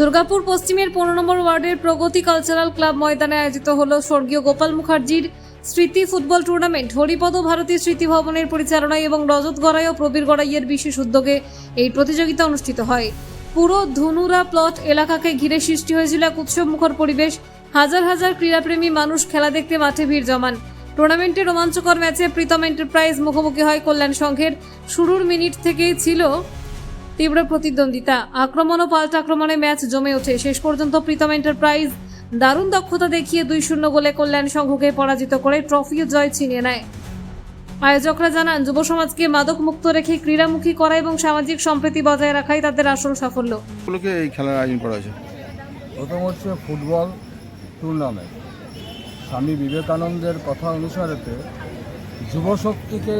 দুর্গাপুর পশ্চিমের 15 নম্বর ওয়ার্ডের প্রগতি cultural club ময়দানে আয়োজিত হল স্বর্গীয় গোপাল মুখার্জির স্মৃতি ফুটবল টুর্নামেন্ট। হরিপদ ভারতী স্মৃতি ভবনের পরিচালনায় এবং রজত গড়াই ও প্রবীর গড়াইয়ের বিশেষ উদ্যোগে এই প্রতিযোগিতা অনুষ্ঠিত হয়। পুরো ধনুরা প্লট এলাকাকে ঘিরে সৃষ্টি হয়েছিল এক উৎসবমুখর পরিবেশ। হাজার হাজার ক্রীড়াপ্রেমী মানুষ খেলা দেখতে মাঠে ভিড় জমান। টুর্নামেন্টে রোমাঞ্চকর ম্যাচে প্রীতম এন্টারপ্রাইজ মুখোমুখি হয় কল্যাণ সংঘের। শুরুর মিনিট থেকেই ছিল তীব্র প্রতিদ্বন্দ্বিতা, আক্রমণ ও পাল্টা আক্রমণে ম্যাচ জমে ওঠে। শেষ পর্যন্ত প্রীতম এন্টারপ্রাইজ দারুণ দক্ষতা দেখিয়ে 2-0 গোলে কল্যাণ সংঘকে পরাজিত করে ট্রফি ও জয় ছিনিয়ে নেয়। আয়োজকরা জানান, যুব সমাজকে মাদক মুক্ত রেখে ক্রীড়ামুখী করা এবং সামাজিক সম্প্রীতি বজায় রাখাই তাদের আসল সাফল্য। এই খেলার আয়োজন করা হয়েছে। প্রথম হচ্ছে ফুটবল টুর্নামেন্ট। স্বামী বিবেকানন্দের কথা অনুসারেতে যুবশক্তিকে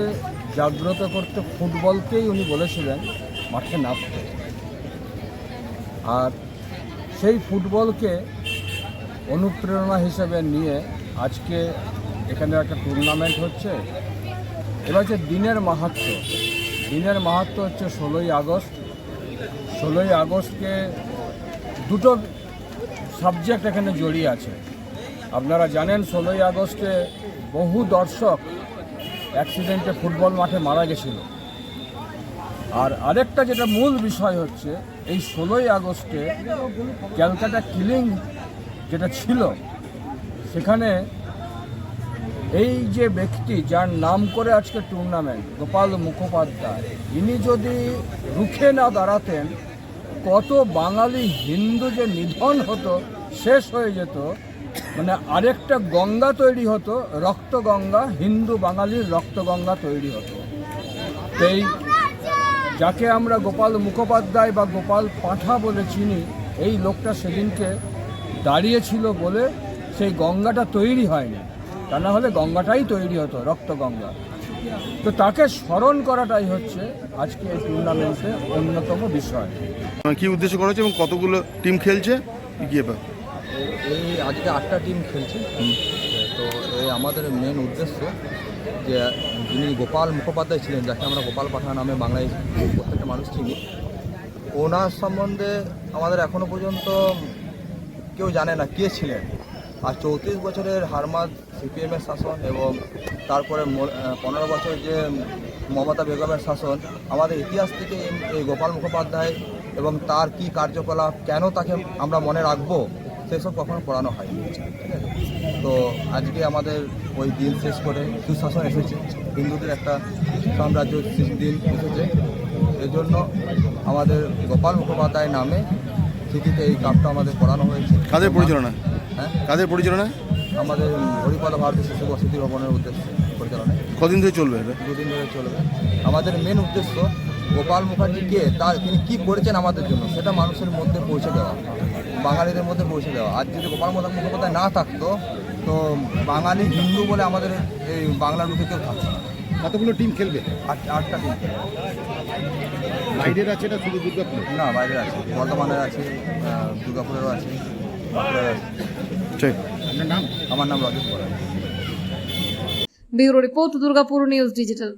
জাগ্রত করতে ফুটবলকেই উনি বলেছিলেন মাঠে নামতে। আর সেই ফুটবলকে অনুপ্রেরণা হিসেবে নিয়ে আজকে এখানে একটা টুর্নামেন্ট হচ্ছে। এবার হচ্ছে দিনের মাহাত্ম্য হচ্ছে 16ই আগস্ট। 16ই আগস্টকে দুটো সাবজেক্ট এখানে জড়িয়ে আছে। আপনারা জানেন 16ই আগস্টে বহু দর্শক অ্যাক্সিডেন্টে ফুটবল মাঠে মারা গেছিল। আর আরেকটা যেটা মূল বিষয় হচ্ছে এই 16ই আগস্টে ক্যালকাটা কিলিং যেটা ছিল, সেখানে এই যে ব্যক্তি যার নাম করে আজকে টুর্নামেন্ট, গোপাল মুখোপাধ্যায়, ইনি যদি রুখে না দাঁড়াতেন কত বাঙালি হিন্দু যে নিধন হতো, শেষ হয়ে যেত, মানে আরেকটা গঙ্গা তৈরি হতো, রক্তগঙ্গা, হিন্দু বাঙালির রক্তগঙ্গা তৈরি হতো। এই যাকে আমরা গোপাল মুখোপাধ্যায় বা গোপাল পাঁঠা বলে চিনি, এই লোকটা সেদিনকে দাঁড়িয়েছিল বলে সেই গঙ্গাটা তৈরি হয়নি, তা না হলে গঙ্গাটাই তৈরি হতো, রক্তগঙ্গা। তো তাকে স্মরণ করাটাই হচ্ছে আজকে এই টুর্নামেন্টের অন্যতম বিষয়। কি উদ্দেশ্য করা হচ্ছে এবং কতগুলো টিম খেলছে? এই আজকে 8টা টিম খেলছে। তো এই আমাদের মেন উদ্দেশ্য যে যিনি গোপাল মুখোপাধ্যায় ছিলেন, যাকে আমরা গোপাল পাঠা নামে বাংলায় প্রত্যেকটা মানুষ চিনি, ওনার সম্বন্ধে আমাদের এখনও পর্যন্ত কেউ জানে না কে ছিলেন। আর 34 বছরের হারমাদ সিপিএমের শাসন এবং তারপরে 15 বছর যে মমতা বেগমের শাসন, আমাদের ইতিহাস থেকে এই গোপাল মুখোপাধ্যায় এবং তার কি কার্যকলাপ, কেন তাকে আমরা মনে রাখবো, সেসব কখনো পড়ানো হয়নি। ঠিক আছে, তো আজকে আমাদের ওই দিন শেষ করে সুশাসন এসেছে, হিন্দুদের একটা সাম্রাজ্য দিন এসেছে। এজন্য আমাদের গোপাল মুখোপাধ্যায় নামে স্মৃতিতে এই কাপটা আমাদের পড়ানো হয়েছে। কাদের পরিচালনা? কাদের পরিচালনা? আমাদের হরিপদ ভারতী শিশু বসতি ভবনের উদ্দেশ্যে পরিচালনায়। কদিন ধরে চলবে এটা? 2 দিন ধরে চলবে। আমাদের মেন উদ্দেশ্য গোপাল মুখার্জিকে তিনি কী করেছেন আমাদের জন্য, সেটা মানুষের মধ্যে পৌঁছে দেওয়া, বাঙালিদের মধ্যে পৌঁছে দেওয়া। আর যদি গোপাল মুখোপাধ্যায় না থাকতো তো বাঙালি হিন্দু বলে আমাদের এই বাংলার মুখে কেউ থাকতো না। কতগুলো টিম খেলবে? 8টা টিম খেলবে। বাইরের আছে এটা শুধু দুর্গাপুর? না, বাইরের আছে, বর্ধমানের আছে, দুর্গাপুরেরও আছে, বাঁকুড়ার আছে। ঠিক। আপনার নাম? আমার নাম Rajat Garai. Bureau report, Durgapur news digital.